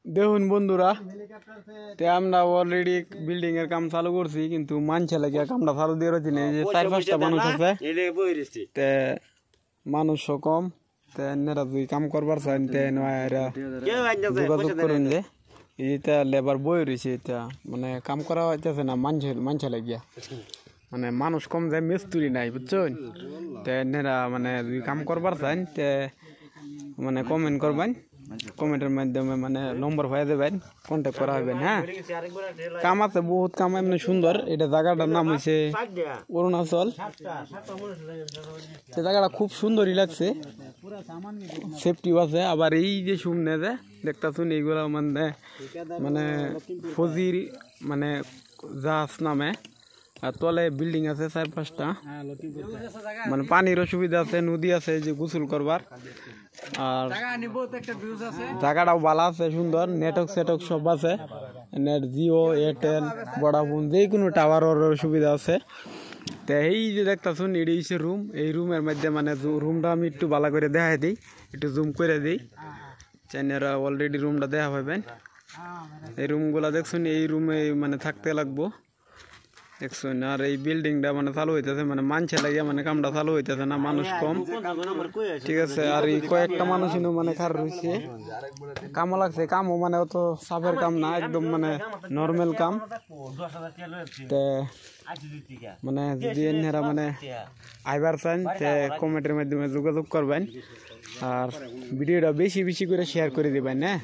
দেখুন বন্ধুরা, আমরা অলরেডি বিল্ডিং এর কাম চালু করছি, কিন্তু মানছে লাগে কামটা চালু দিয়ে রয়েছি না। যে 4-5টা মানুষ আছে, মানুষও কম, এনারা যদি কাম করবার চান যোগাযোগ করুন। যে এটা লেবার বই রয়েছে, এটা মানে কাম করা হইতেছে না, মানছে লাগিয়া মানে মানুষ কম যায়, মিস্ত্রি নাই বুঝছেন। এনারা মানে যদি কাম করবার চান মানে কমেন্ট করবেন, কমেন্টের মাধ্যমে মানে নম্বর পাই দেবেন, কন্ট্যাক্ট করা হবেন। হ্যাঁ, কাম আছে, বহুত কাম এমনি সুন্দর। এটা জায়গাটার নাম হয়েছে অরুণাচল। জায়গাটা খুব সুন্দরই লাগছে, সেফটিও আছে। আবার এই যে শুনে যে দেখতেছুন, এইগুলো মানে মানে ফজির মানে জাহাজ নামে, আর তলে বিল্ডিং আছে 4-5টা, মানে পানির সুবিধা আছে, নদী আছে যে গোসল করবার। আর জায়গাটাও ভালো আছে, সুন্দর। নেটওয়ার্ক সেটওয়ার্ক সব আছে, নেট জিও, এয়ারটেল, ভোডাফোন, যে কোনো টাওয়ারের সুবিধা আছে। তো এই যে দেখতেছুন, এটি হচ্ছে রুম। এই রুমের মধ্যে মানে রুমটা আমি একটু ভালো করে দেখাই দিই, একটু জুম করে দিই, চাইনারা অলরেডি রুমটা দেখা পাবেন। এই রুমগুলা দেখছুন, এই রুমে মানে থাকতে লাগবো, দেখছুন। আর এই বিল্ডিংটা মানে চালু হইতেছে, মানে মানছে লাগিয়া মানে কামটা চালু হইতেছে না, মানুষ কম, ঠিক আছে। আর এই কয়েকটা মানুষ মানে খার রয়েছে, কামও লাগছে। কামও মানে অত সাফের কাম না, একদম মানে নর্মাল কাম। মানে যদি এনারা মানে আইবার চান, কমেন্টের মাধ্যমে যোগাযোগ করবেন, আর ভিডিওটা বেশি বেশি করে শেয়ার করে দিবেন। হ্যাঁ।